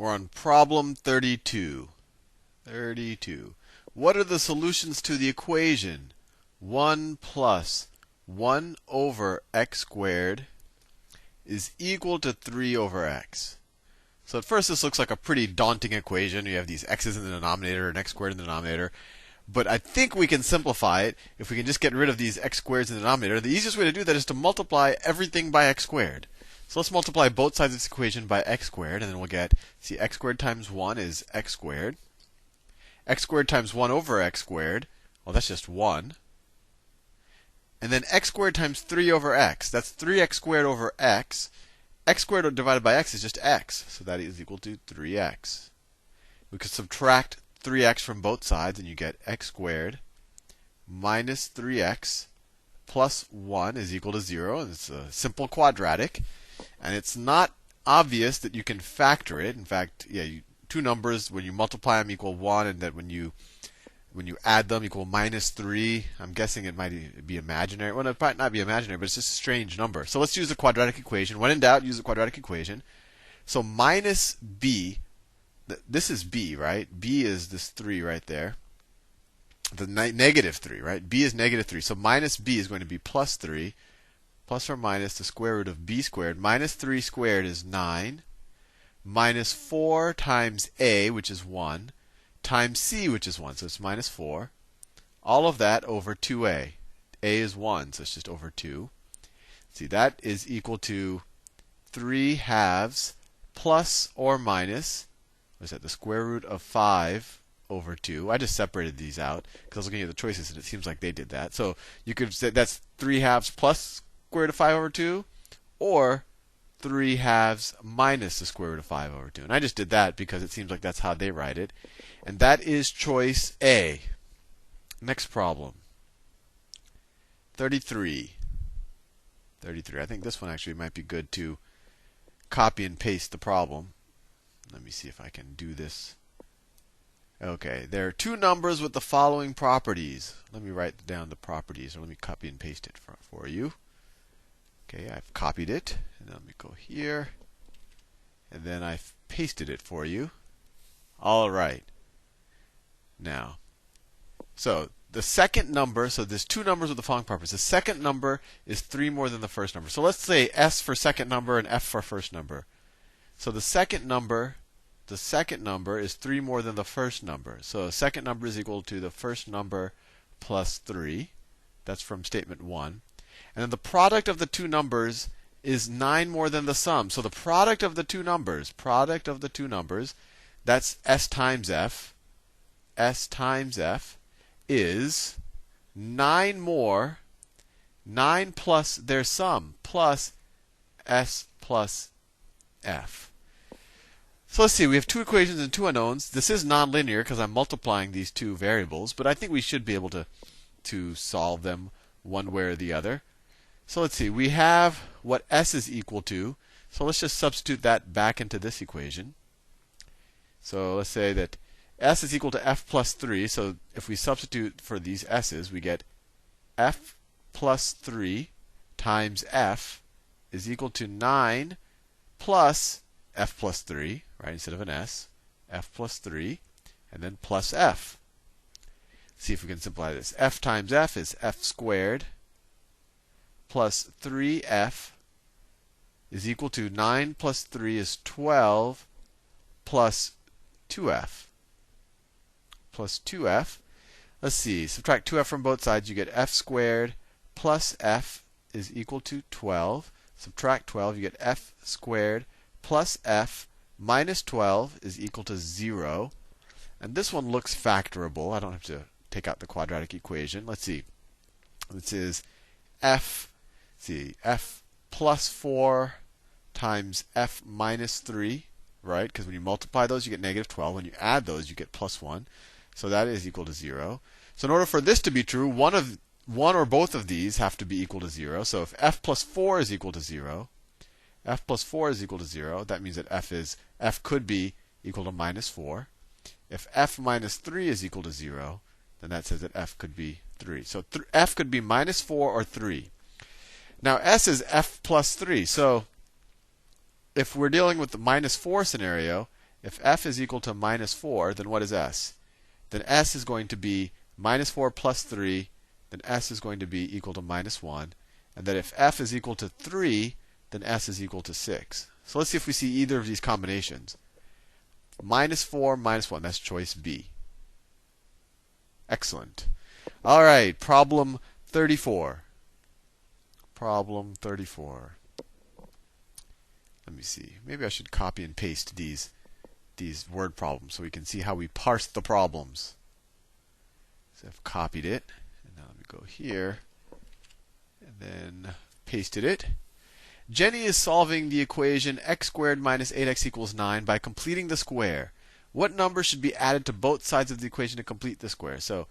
We're on problem 32. What are the solutions to the equation 1 plus 1 over x squared is equal to 3 over x? So at first this looks like a pretty daunting equation. You have these x's in the denominator and x squared in the denominator. But I think we can simplify it if we can just get rid of these x squareds in the denominator. The easiest way to do that is to multiply everything by x squared. So let's multiply both sides of this equation by x squared, and then we'll get, see, x squared times 1 is x squared. X squared times 1 over x squared, well, that's just 1. And then x squared times 3 over x, that's 3x squared over x. X squared divided by x is just x, so that is equal to 3x. We could subtract 3x from both sides, and you get x squared minus 3x plus 1 is equal to 0. And it's a simple quadratic. And it's not obvious that you can factor it. In fact, two numbers, when you multiply them, equal 1, and that when you add them, equal minus 3. I'm guessing it might be imaginary. Well, it might not be imaginary, but it's just a strange number. So let's use the quadratic equation. When in doubt, use the quadratic equation. So minus b, this is b, right? B is this 3 right there. The negative 3, right? B is negative 3. So minus b is going to be plus 3. Plus or minus the square root of b squared. Minus 3 squared is 9. Minus 4 times a, which is 1, times c, which is 1. So it's minus 4. All of that over 2a. A is 1, so it's just over 2. See, that is equal to 3 halves plus or minus, what is that, the square root of 5 over 2. I just separated these out because I was looking at the choices, and it seems like they did that. So you could say that's 3 halves plus square root of 5 over 2, or 3 halves minus the square root of 5 over 2. And I just did that because it seems like that's how they write it. And that is choice A. Next problem. 33. I think this one actually might be good to copy and paste the problem. Let me see if I can do this. Okay, there are two numbers with the following properties. Let me write down the properties, or let me copy and paste it for you. Okay, I've copied it, and then let me go here, and then I've pasted it for you. All right. Now, so the second number, so there's two numbers with the following properties. The second number is 3 more than the first number. So let's say S for second number and F for first number. So the second number is 3 more than the first number. So the second number is equal to the first number plus 3. That's from statement 1. And then the product of the two numbers is 9 more than the sum. So the product of the two numbers, that's S times F. S times F is 9 more, 9 plus their sum, plus S plus F. So let's see, we have two equations and two unknowns. This is nonlinear because I'm multiplying these two variables, but I think we should be able to solve them one way or the other. So let's see, we have what S is equal to. So let's just substitute that back into this equation. So let's say that S is equal to F plus 3. So if we substitute for these S's, we get F plus 3 times F is equal to 9 plus F plus 3, right, instead of an S. F plus 3, and then plus F. See if we can simplify this. F times F is F squared plus 3F is equal to 9 plus 3 is 12 plus 2F. Plus 2F. Let's see, subtract 2F from both sides, you get F squared plus F is equal to 12. Subtract 12, you get F squared plus F minus 12 is equal to 0. And this one looks factorable. I don't have to take out the quadratic equation. Let's see. This is F plus 4 times F minus 3, right? Because when you multiply those, you get negative 12. When you add those, you get plus 1. So that is equal to 0. So in order for this to be true, one or both of these have to be equal to 0. So if F plus 4 is equal to 0, F plus 4 is equal to 0, that means that F could be equal to minus 4. If F minus 3 is equal to 0, then that says that F could be 3. So F could be minus 4 or 3. Now S is F plus 3. So if we're dealing with the minus 4 scenario, If f is equal to minus 4, then what is s? Then s is going to be minus 4 plus 3, then s is going to be equal to minus 1. And that if f is equal to 3, then s is equal to 6. So let's see if we see either of these combinations. Minus 4, minus 1, that's choice B. Excellent. All right, problem 34. Problem 34. Let me see. Maybe I should copy and paste these word problems so we can see how we parse the problems. So I've copied it. And now let me go here. And then pasted it. Jenny is solving the equation x squared minus 8x equals 9 by completing the square. What number should be added to both sides of the equation to complete the square? So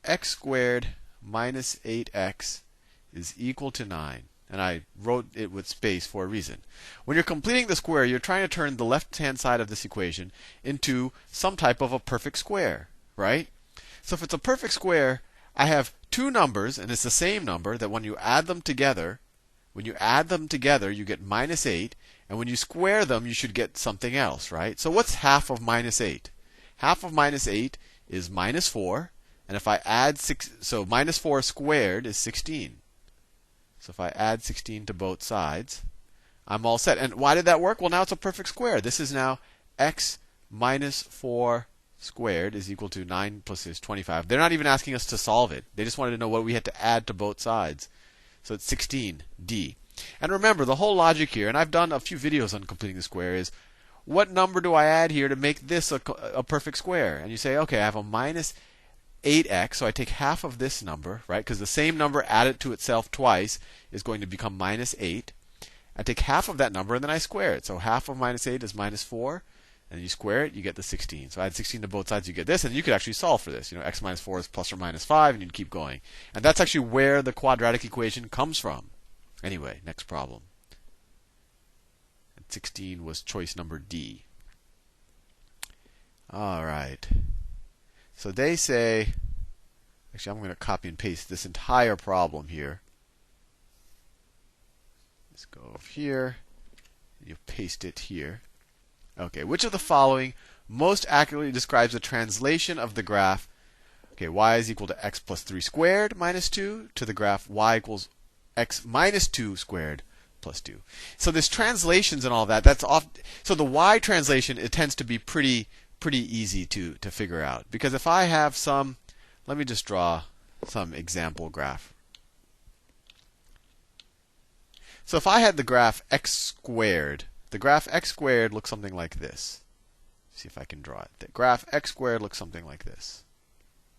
x squared minus 8x is equal to 9. And I wrote it with space for a reason. When you're completing the square, you're trying to turn the left-hand side of this equation into some type of a perfect square, right? So if it's a perfect square, I have two numbers, and it's the same number, that when you add them together, you get minus 8. And when you square them, you should get something else, right? So what's half of minus 8? Half of minus 8 is minus 4. And if I add 6, so minus 4 squared is 16. So if I add 16 to both sides, I'm all set. And why did that work? Well, now it's a perfect square. This is now x minus 4 squared is equal to 9 plus 25. They're not even asking us to solve it. They just wanted to know what we had to add to both sides. So it's 16d. And remember, the whole logic here, and I've done a few videos on completing the square, is what number do I add here to make this a perfect square? And you say, okay, I have a minus 8x, so I take half of this number, right? Because the same number added to itself twice is going to become minus 8. I take half of that number and then I square it. So half of minus 8 is minus 4. And you square it, you get the 16. So I add 16 to both sides, you get this. And you could actually solve for this. X minus 4 is plus or minus 5, and you'd keep going. And that's actually where the quadratic equation comes from. Anyway, next problem. And 16 was choice number D. All right. So they say, actually, I'm going to copy and paste this entire problem here. Let's go over here. You paste it here. Okay, which of the following most accurately describes the translation of the graph, okay, y is equal to x plus 3 squared minus 2 to the graph y equals x minus 2 squared plus 2. So there's translations and all that. That's off. So the y translation, it tends to be pretty easy to figure out. Because if I have some, let me just draw some example graph. So if I had the graph x squared, the graph x squared looks something like this. See if I can draw it. The graph x squared looks something like this.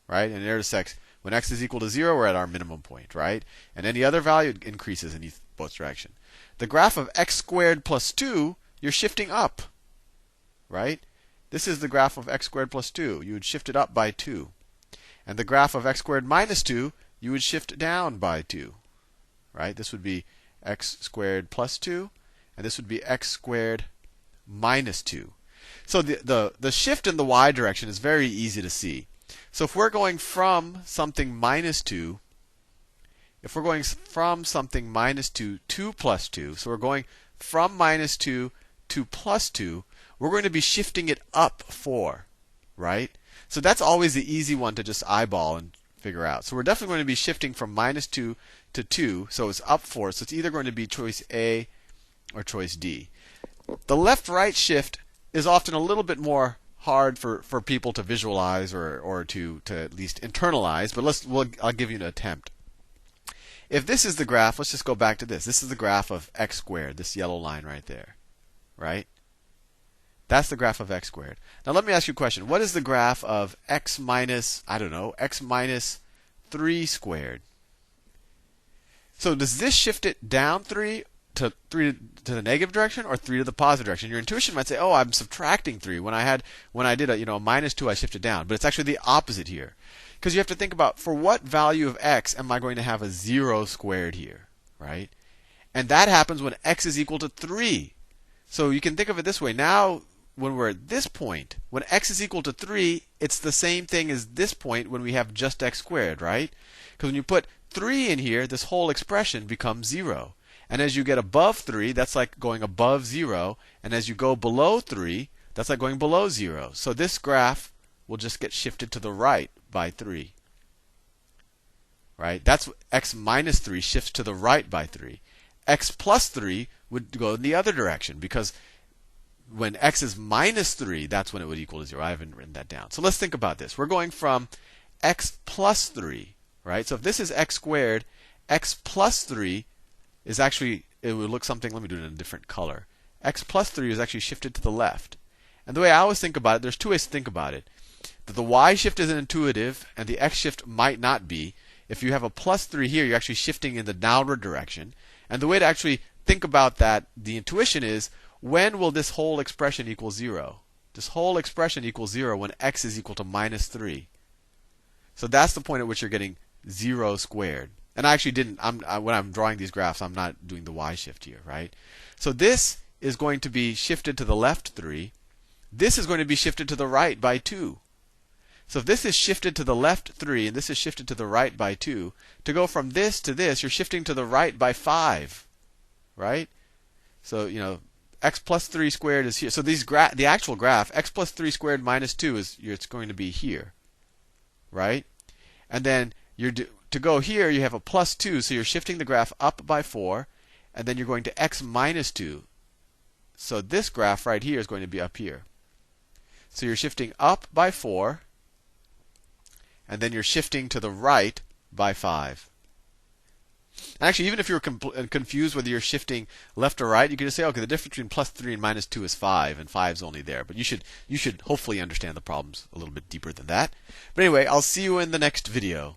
Right? And it intersects. When x is equal to 0, we're at our minimum point, right? And any other value increases in both directions. The graph of x squared plus 2, you're shifting up. Right? This is the graph of x squared plus 2. You would shift it up by 2. And the graph of x squared minus 2, you would shift down by 2. Right? This would be x squared plus 2. And this would be x squared minus 2. So the shift in the y direction is very easy to see. So if we're going from something minus 2, if we're going from something minus 2 to plus 2, so we're going from minus 2 to plus 2, we're going to be shifting it up 4, right? So that's always the easy one to just eyeball and figure out. So we're definitely going to be shifting from minus 2 to 2, so it's up 4. So it's either going to be choice A or choice D. The left-right shift is often a little bit more hard for people to visualize or to at least internalize, but I'll give you an attempt. If this is the graph, let's just go back to this. This is the graph of x squared, this yellow line right there. Right? That's the graph of x squared. Now let me ask you a question. What is the graph of x minus, I don't know, x minus 3 squared? So does this shift it down 3 to the negative direction or 3 to the positive direction? Your intuition might say, "Oh, I'm subtracting 3. When I did a minus 2, I shifted down." But it's actually the opposite here, because you have to think about, for what value of x am I going to have a 0 squared here, right? And that happens when x is equal to 3. So you can think of it this way. Now, when we're at this point, when x is equal to 3, it's the same thing as this point when we have just x squared, right? Because when you put 3 in here, this whole expression becomes 0. And as you get above 3, that's like going above 0. And as you go below 3, That's like going below 0. So this graph will just get shifted to the right by 3. Right? That's x minus 3 shifts to the right by 3. X plus 3 would go in the other direction, because when x is minus 3, that's when it would equal to 0. I haven't written that down. So let's think about this. We're going from x plus 3, right? So if this is x squared, x plus 3 is actually, it would look something, let me do it in a different color. X plus 3 is actually shifted to the left. And the way I always think about it, there's two ways to think about it. That the y shift is intuitive and the x shift might not be. If you have a plus 3 here, you're actually shifting in the downward direction. And the way to actually think about that, the intuition is, when will this whole expression equal 0? This whole expression equals 0 when x is equal to minus 3. So that's the point at which you're getting 0 squared. And I actually didn't, when I'm drawing these graphs, I'm not doing the y shift here, right? So this is going to be shifted to the left 3. This is going to be shifted to the right by 2. So if this is shifted to the left 3 and this is shifted to the right by 2, to go from this to this, you're shifting to the right by 5, right? So, x plus 3 squared is here. So the actual graph, x plus 3 squared minus 2 it's going to be here, right? And then to go here, you have a plus 2, so you're shifting the graph up by 4, and then you're going to x minus 2. So this graph right here is going to be up here. So you're shifting up by 4, and then you're shifting to the right by 5. And actually, even if you're confused whether you're shifting left or right, you can just say, okay, the difference between plus 3 and minus 2 is 5, and 5 is only there. But you should hopefully understand the problems a little bit deeper than that. But anyway, I'll see you in the next video.